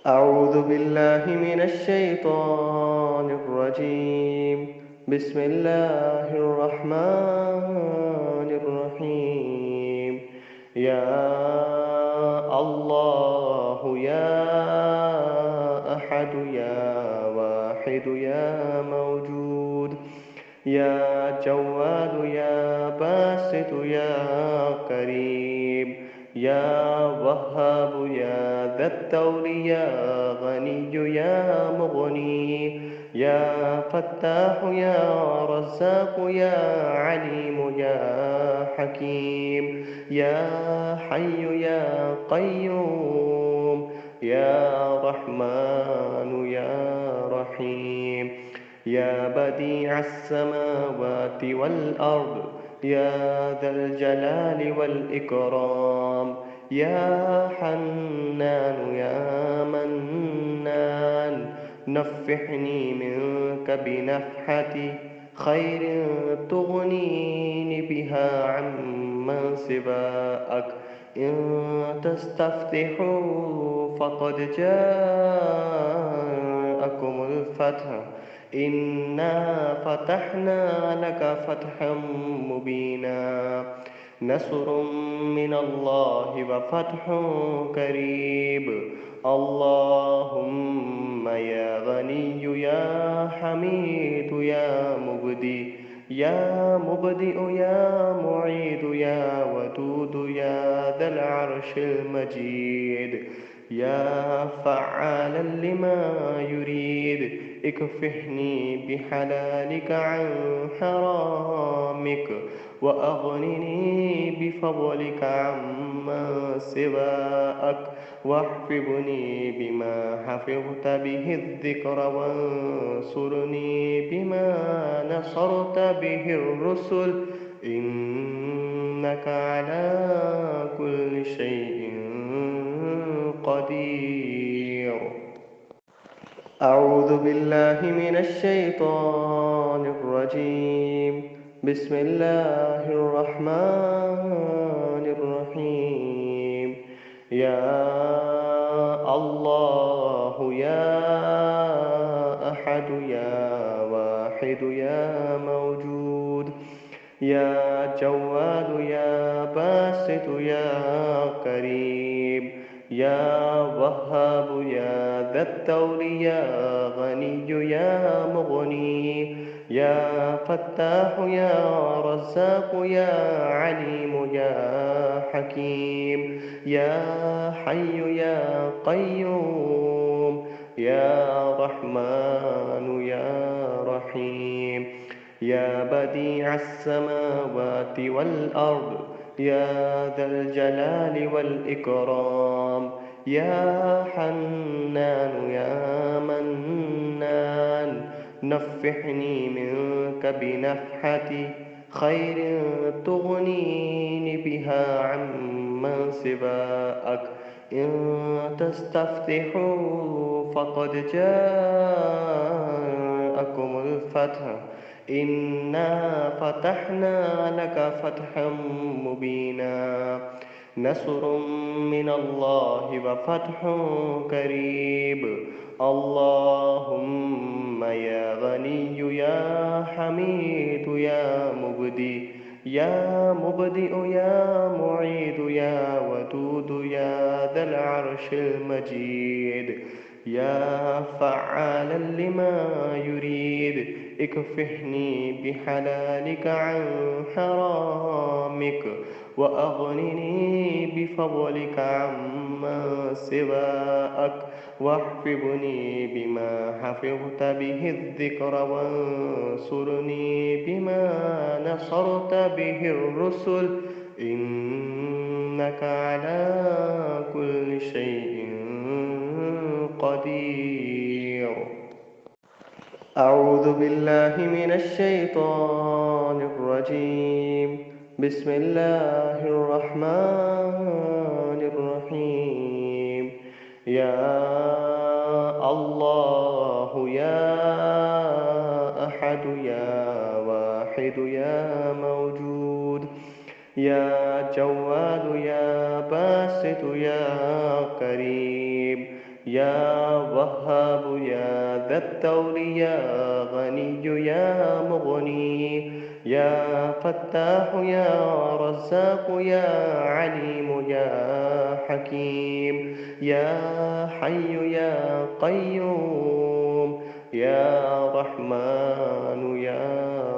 أعوذ بالله من الشيطان الرجيم. بسم الله الرحمن الرحيم. يا الله يا أحد يا واحد يا موجود يا جواد يا باسط يا قريب يا وهاب يا ذا الطول يا غني يا مغني يا فتاح يا رزاق يا عليم يا حكيم يا حي يا قيوم يا رحمن يا رحيم يا بديع السماوات والأرض يا ذا الجلال والإكرام يا حنان يا منان نفحني منك بنفحة خير تغنيني بها عمن سواك إن تستفتحوا فقد جاءكم الفتح إنا فتحنا لك فتحا مبينا نصر من الله وفتح قريب اللهم يا غني يا حميد يا مبدئ يا معيد يا ودود يا ذا العرش المجيد يا فعالا لما يريد اكفحني بحلالك عن حرامك وأغنني بفضلك عما سواك واحفظني بما حفظت به الذكر وانصرني بما نصرت به الرسل إنك على كل شيء قدير. أعوذ بالله من الشيطان الرجيم. بسم الله الرحمن الرحيم. يا الله يا أحد يا واحد يا موجود يا جواد يا باسط يا قريب يا وهاب يا ذا الطول يا غني يا مغني يا فتاح يا رزاق يا عليم يا حكيم يا حي يا قيوم يا رحمن يا رحيم يا بديع السماوات والأرض يا ذا الجلال والإكرام يا حنان يا منان نفحني منك بنفحة خير تغنيني بها عمن سواك إن تستفتحوا فقد جاءكم الفتح إنا فتحنا لك فتحا مبينا نصر من الله وفتح قريب اللهم يا غني يا حميد يا مبدئ يا معيد يا ودود يا ذا العرش المجيد يا فعالا لما يريد اكفحني بحلالك عن حرامك وأغنني بفضلك عما سواك واحفظني بما حفظت به الذكر وانصرني بما نصرت به الرسل إنك على كل شيء قدير. أعوذ بالله من الشيطان الرجيم. بسم الله الرحمن الرحيم. يا الله يا أحد يا واحد يا موجود يا جواد يا باسط يا قريب يا وهاب يا ذا الطول يا غني يا مغني يا فتاح يا رزاق يا عليم يا حكيم يا حي يا قيوم يا رحمن يا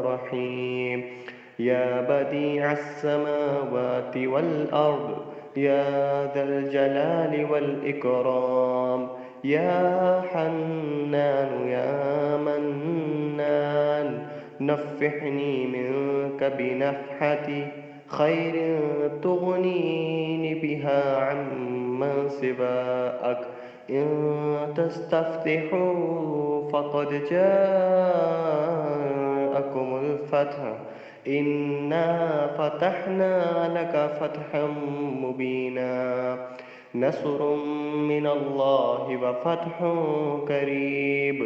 رحيم يا بديع السماوات والأرض يا ذا الجلال والإكرام يا حنان يا منان نفحني منك بنفحة خير تغنيني بها عمن سواك إن تستفتحوا فقد جاءكم الفتح إنا فتحنا لك فتحا مبينا نصر من الله وفتح قريب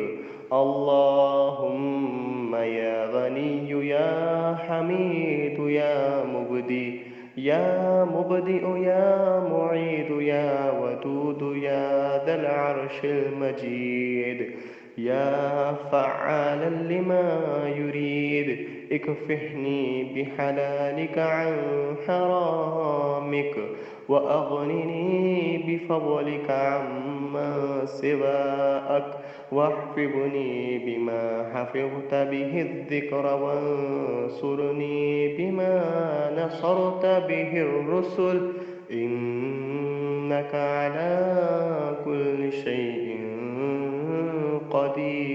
اللهم يا غني يا حميد يا مبدئ يا معيد يا ودود يا ذا العرش المجيد يا فعالا لما يريد اكفحني بحلالك عن حرامك وأغنني بفضلك عما سواك واحفظني بما حفظت به الذكر وانصرني بما نصرت به الرسل إنك على كل شيء قدير